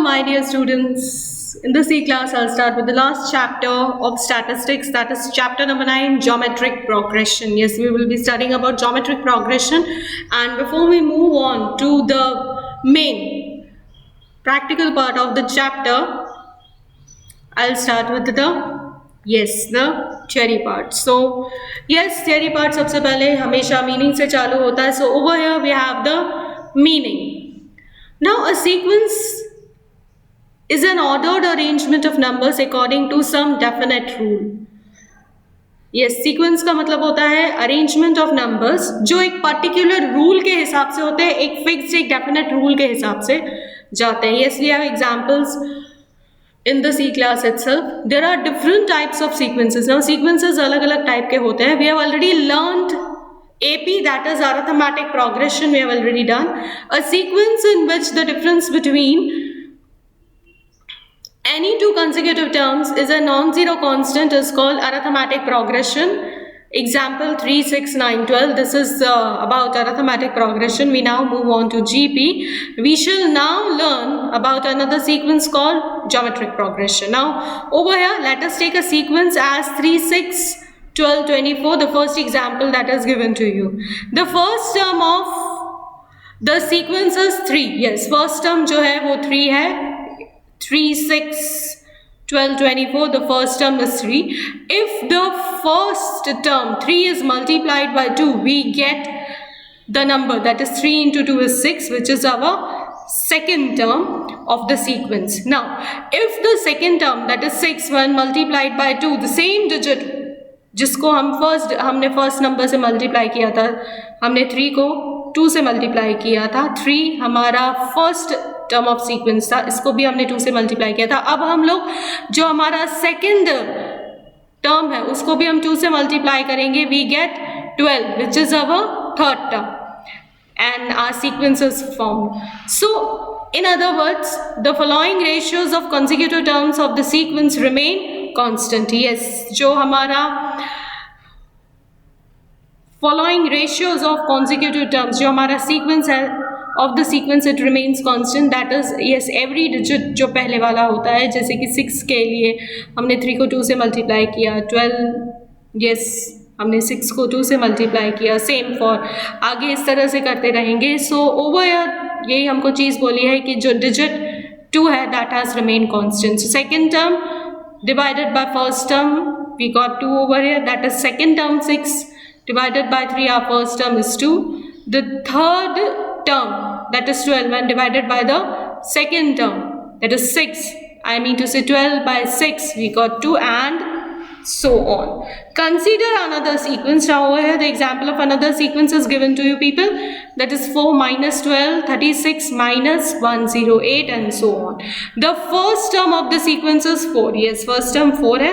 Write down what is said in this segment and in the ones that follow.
my dear students. In this E-class, I'll start with the last chapter of statistics, that is chapter number 9, geometric progression. Yes, we will be studying about geometric progression. And before we move on to the main practical part of the chapter, I'll start with the theory part. So, yes, theory part सबसे पहले हमेशा meaning से चालू होता है. So, over here we have the meaning. Now, a sequence is an ordered arrangement of numbers according to some definite rule. Yes, sequence का मतलब होता है arrangement of numbers जो एक particular rule के हिसाब से होते हैं, एक fixed, एक definite rule के हिसाब से जाते हैं. Yes, we have examples in the C class itself. There are different types of sequences. Now, sequences अलग-अलग type के होते हैं. We have already learned AP, that is arithmetic progression, we have already done. A sequence in which the difference between any two consecutive terms is a non-zero constant is called arithmetic progression. Example 3, 6, 9, 12. This is about arithmetic progression. We now move on to GP. We shall now learn about another sequence called geometric progression. Now, over here, let us take a sequence as 3, 6, 12, 24, the first example that is given to you. The first term of the sequence is 3. Yes, first term जो है वो 3 है. 3, 6, 12, 24, the first term is 3. If the first term 3 is multiplied by 2, we get the number that is 3 into 2 is 6, which is our second term of the sequence. Now, if the second term that is 6 when multiplied by 2, the same digit जिसको हमने first number से multiply किया था, हमने 3 को 2 से multiply किया था. 3 हमारा फर्स्ट टर्म ऑफ सीक्वेंस था, इसको भी हमने 2 से मल्टीप्लाई किया था. अब हम लोग जो हमारा सेकेंड टर्म है उसको भी हम 2 से मल्टीप्लाई करेंगे. We get 12 which is our third term and our sequence is formed. So, in other words, the following ratios of consecutive terms of the sequence remain constant. Yes, जो हमारा following ratios of consecutive terms, जो हमारा sequence है of the sequence, it remains constant. That is, yes, every digit जो पहले वाला होता है, जैसे कि 6 के लिए हमने 3 को 2 से मल्टीप्लाई किया, 12, yes, हमने 6 को 2 से मल्टीप्लाई किया. सेम फॉर आगे इस तरह से करते रहेंगे. सो ओवर यही हमको चीज़ बोली है कि जो डिजिट 2 है that has remain constant. So second term divided by first term we got 2 over here, that is second term 6 divided by 3, our first term is 2. The third term that is 12 when divided by the second term that is 6, I mean to say 12 by 6 we got 2, and so on. Consider another sequence. Now over here the example of another sequence is given to you people, that is 4 minus 12, 36 minus 108, and so on. The first term of the sequence is 4. Yes, first term 4 hai.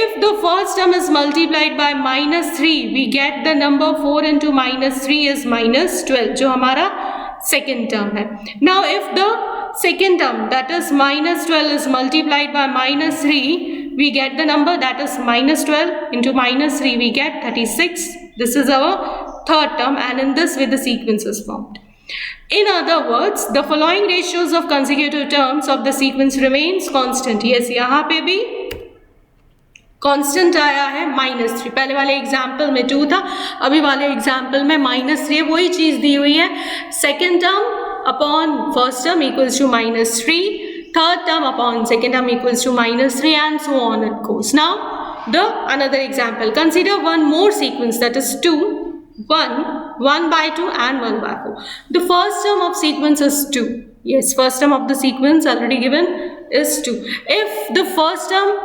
If the first term is multiplied by minus 3, we get the number 4 into minus 3 is minus 12, जो हमारा second term है. Now if the second term that is minus 12 is multiplied by minus 3, we get the number that is minus 12 into minus 3, we get 36. This is our third term, and in this way the sequence is formed. In other words, the following ratios of consecutive terms of the sequence remains constant. Yes, यहाँ पे भी constant आया है -3. पहले वाले example में 2 था, अभी वाले एग्जाम्पल में -3. वही चीज़ दी हुई है. Second term upon first term equals to -3, third term upon second term equals to -3, and so on it goes. Now, the another example. Consider one more sequence, that is 2, 1, 1 by 2, and 1 by 4. The first term of sequence is 2. Yes, first term of the sequence already given is 2. If the first term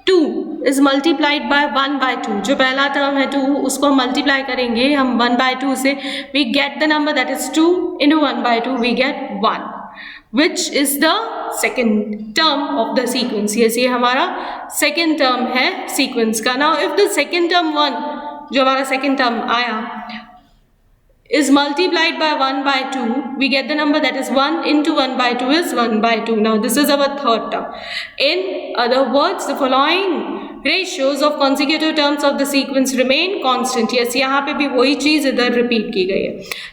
2 is multiplied by 1 by 2, जो पहला term है 2 उसको हम multiply करेंगे हम 1 by 2 से, we get the number that is 2 into 1 by 2, we get 1, which is the second term of the sequence. Yes, ये हमारा second term है sequence का. Now, if the second term 1, जो हमारा second term आया, is multiplied by 1 by 2, we get the number that is 1 into 1 by 2 is 1 by 2. Now, this is our third term. In other words, the following ratios of consecutive terms of the sequence remain constant. Yes, यहाँ पे भी वही चीज़ इधर repeat की गई है.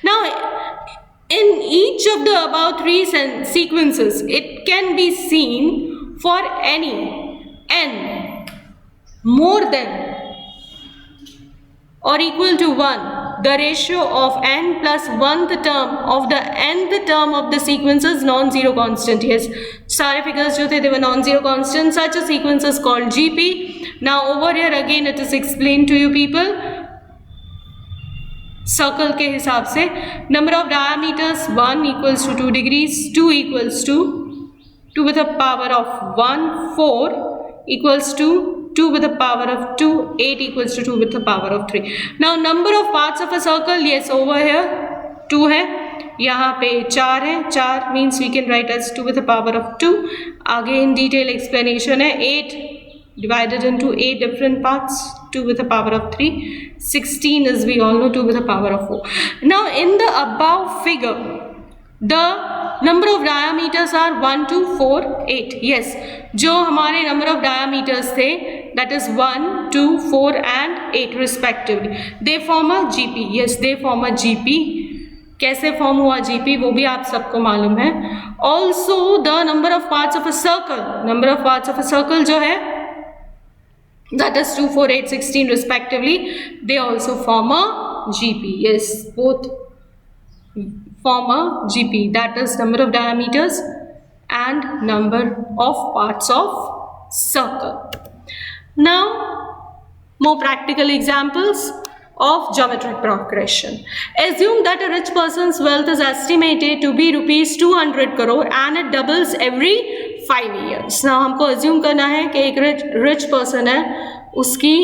Now, In each of the above three sequences, it can be seen for any n more than or equal to 1, the ratio of n plus 1th term of the nth term of the sequence is non-zero constant. Yes, सारे figures जो थे they were non-zero constant. Such a sequence is called GP. Now over here again it is explained to you people. Circle के हिसाब से number of diameters 1 equals to 2 degrees, 2 equals to 2 with a power of 1, 4 equals to 2 with the power of 2, 8 equals to 2 with the power of 3. Now number of parts of a circle, yes over here 2 है, यहाँ पे 4 है, 4 means we can write as 2 with the power of 2. आगे in detail explanation है, 8 divided into 8 different parts, 2 with the power of 3, 16 is we all know 2 with the power of 4. Now in the above figure, the number of diameters are 1, 2, 4, 8. Yes, जो हमारे number of diameters थे that is 1, 2, 4 and 8 respectively. They form a GP. Yes, they form a GP. कैसे form हुआ GP वो भी आप सबको मालूम है. Also the number of parts of a circle, number of parts of a circle जो है that is 2, 4, 8, 16 respectively, they also form a GP. Yes, both form a GP, that is number of diameters and number of parts of circle. Now more practical examples of geometric progression. Assume that a rich person's wealth is estimated to be rupees 200 crore and it doubles every 5 years. Now हमको assume करना है कि एक rich person है, उसकी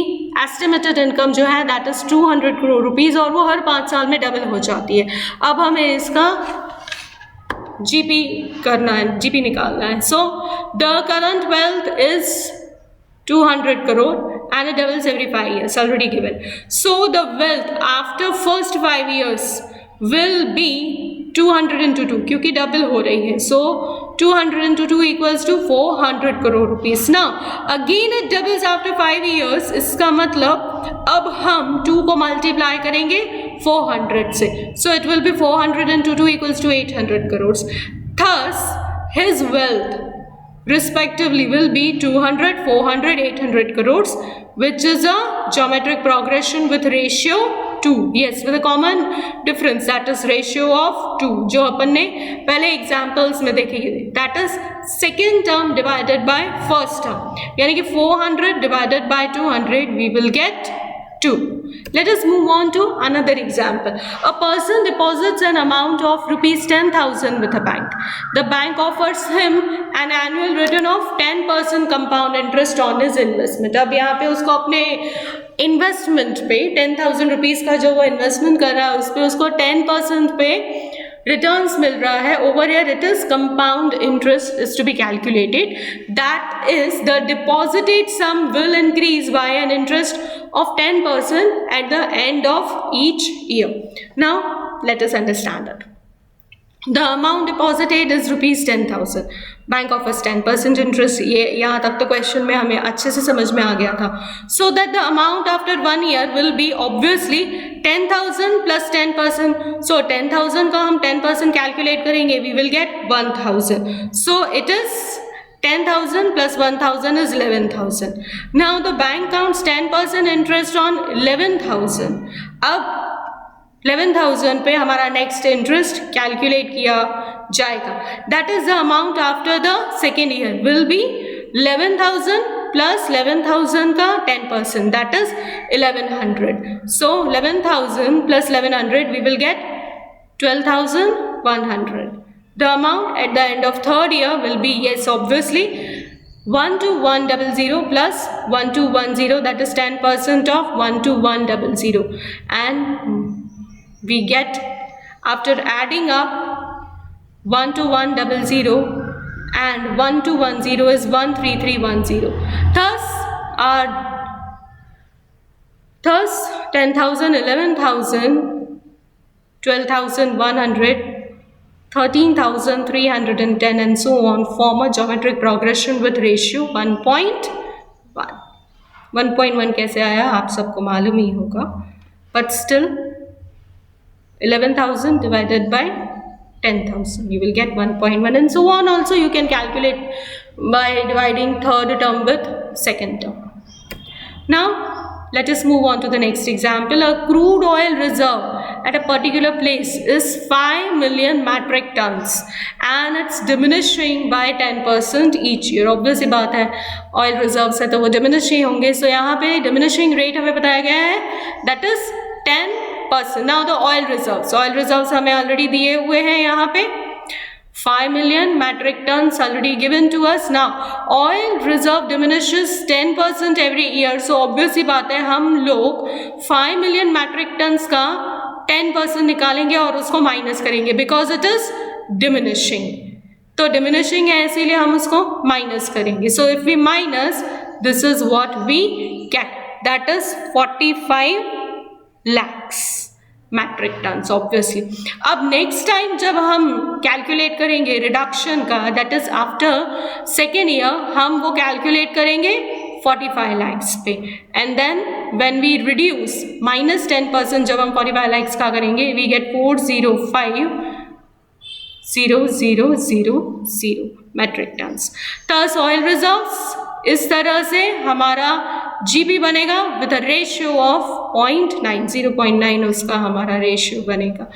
estimated income जो है that is 200 crore rupees और वो हर 5 साल में डबल हो जाती है. अब हमें इसका GP करना है, GP निकालना है. So the current wealth is 200 crore and it doubles every 5 years, already given. So the wealth after first 5 years will be 200 into 2 क्योंकि डबल हो रही है. So 200 into 2 equals to 400 crore rupees. Now again it doubles after 5 years. इसका मतलब अब हम 2 को multiply करेंगे 400 से. So it will be 400 into 2 equals to 800 crores. Thus his wealth respectively will be 200, 400, 800 crores, which is a geometric progression with ratio 2. Yes, with a common difference, that is ratio of 2, जो अपन ने पहले examples में देखी थी. That is second term divided by first term. यानी कि 400 divided by 200, we will get 2. Let us move on to another example. A person deposits an amount of rupees 10,000 with a bank. The bank offers him an annual return of 10% compound interest on his investment. अब यहाँ पे उसको अपने investment पे 10,000 rupees का जो वो investment कर रहा है उस पर उसको 10% पे रिटर्न्स मिल रहा है. Over here it is compound interest is to be calculated. That is the deposited sum will increase by an interest of 10% at the end of each year. Now let us understand it. The amount deposited is rupees 10,000. Bank offers 10% interest. ये यहाँ तक तो question में हमें अच्छे से समझ में आ गया था. So that the amount after 1 year will be obviously 10,000 plus 10%. So 10,000 का हम 10% कैलकुलेट करेंगे, we will get 1,000. So it is 10,000 plus 1,000 is 11,000. Now the bank counts 10% interest on 11,000. अब 11,000 पे हमारा नेक्स्ट इंटरेस्ट कैलकुलेट किया जाएगा. That is the amount after the second year will be 11,000 plus 11,000 का 10%, that is 1,100. So 11,000 plus 1,100 we will get 12,100. The amount at the end of third year will be, yes, obviously 12100 plus 1210, that is 10% of 12100, and we get, after adding up 12100 and 1210 is 13310. Thus 10,000, 11,000, 12,100, 13,310 and so on form a geometric progression with ratio 1.1. 1.1 कैसे आया आप सबको मालूम ही होगा, but still 11,000 divided by 10,000. You will get 1.1 and so on. Also, you can calculate by dividing third term with second term. Now, let us move on to the next example. A crude oil reserve at a particular place is 5 million metric tons and it's diminishing by 10% each year. Obvious बात है, oil reserves है तो वो diminish ही होंगे. So यहाँ पे diminishing rate हमें बताया गया है, that is 10%. Now the oil reserves हमें already दिए हुए हैं यहाँ पे 5 million metric tons already given to us. Now oil reserve diminishes 10% every year. So obviously बात है, हम लोग 5 million metric tons का 10% निकालेंगे और उसको माइनस करेंगे because it is diminishing. तो diminishing है इसीलिए हम उसको माइनस करेंगे. So if we minus, this is what we get. That is 45 lakhs metric tons obviously. अब next time जब हम calculate करेंगे reduction का, that is after second year, हम वो calculate करेंगे 45 lakhs पे. And then when we reduce minus 10% जब हम 45 lakhs का करेंगे, we get 405,000 metric tons. Thus oil reserves इस तरह से हमारा जीपी बनेगा विद अ रेशियो ऑफ 0.9, 0.9 उसका हमारा रेशियो बनेगा.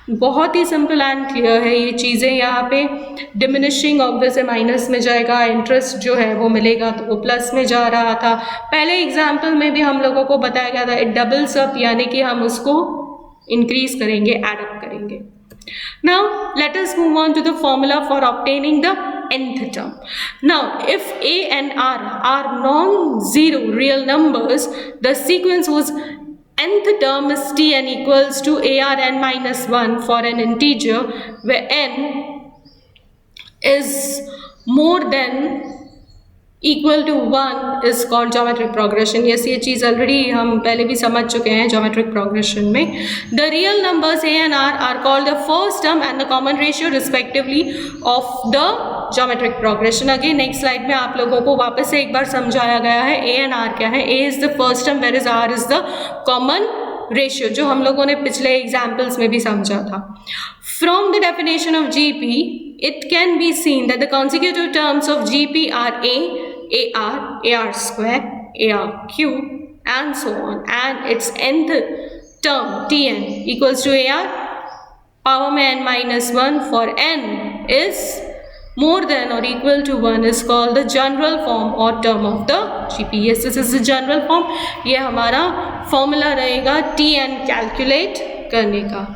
बहुत ही सिंपल एंड क्लियर है ये चीज़ें. यहाँ पे डिमिनिशिंग ऑब्वियस है माइनस में जाएगा, इंटरेस्ट जो है वो मिलेगा तो वो प्लस में जा रहा था. पहले एग्जाम्पल में भी हम लोगों को बताया गया था इट डबल्स अप, यानी कि हम उसको इंक्रीज करेंगे, एड अप करेंगे. Now let us move on to the formula for obtaining the nth term. Now if a and r are non-zero real numbers, the sequence whose nth term is tn equals to arn minus 1 for an integer where n is more than equal to 1 is called geometric progression. Yes, ये चीज़ already हम पहले भी समझ चुके हैं geometric progression में. The real numbers a and r are called the first term and the common ratio respectively of the geometric progression. Again next slide में आप लोगों को वापस से एक बार समझाया गया है a and r क्या है. a is the first term whereas r is the common ratio, जो हम लोगों ने पिछले एग्जाम्पल्स में भी समझा था. From the definition of GP, it can be seen that the consecutive terms of GP are AR, AR square, AR cube, and so on. And its nth term Tn equals to AR power में n minus 1 for n is more than or equal to 1 is called the general form or term of the GP. Yes, this is the general form. ये हमारा formula रहेगा Tn calculate करने का.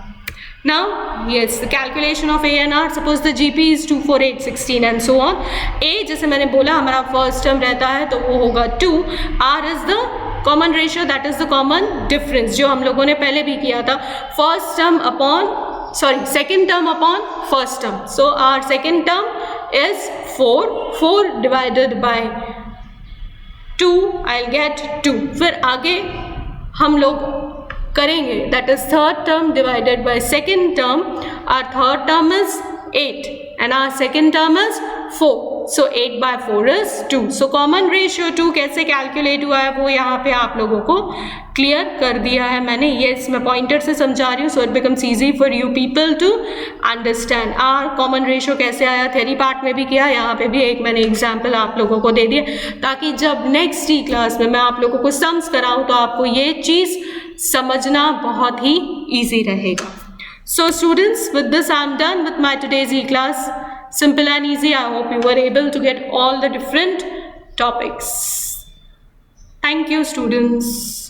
Now, yes, the calculation of A and R, suppose the GP is 2, 4, 8, 16 and so on. A जैसे मैंने बोला हमारा first term रहता है तो वो होगा 2. R is the common ratio, that is the common difference जो हम लोगों ने पहले भी किया था. second term upon first term. So our second term is 4 divided by 2, I'll get 2. फिर आगे हम लोग करेंगे, that is third term divided by second term. Our third term is 8 and our second term is 4. So 8 by 4 is 2. So common ratio 2 कैसे calculate हुआ है वो यहाँ पे आप लोगों को क्लियर कर दिया है मैंने. yes, मैं पॉइंटर से समझा रही हूँ so it becomes easy for you people to understand. our common ratio कैसे आया थ्योरी पार्ट में भी किया, यहाँ पे भी एक मैंने एग्जाम्पल आप लोगों को दे दिया ताकि जब नेक्स्ट क्लास में मैं आप लोगों को सम्स कराऊँ तो आपको ये चीज़ समझना बहुत ही ईजी रहेगा. So students, with this I am done with my today's e-class. Simple and easy. I hope you were able to get all the different topics. Thank you students.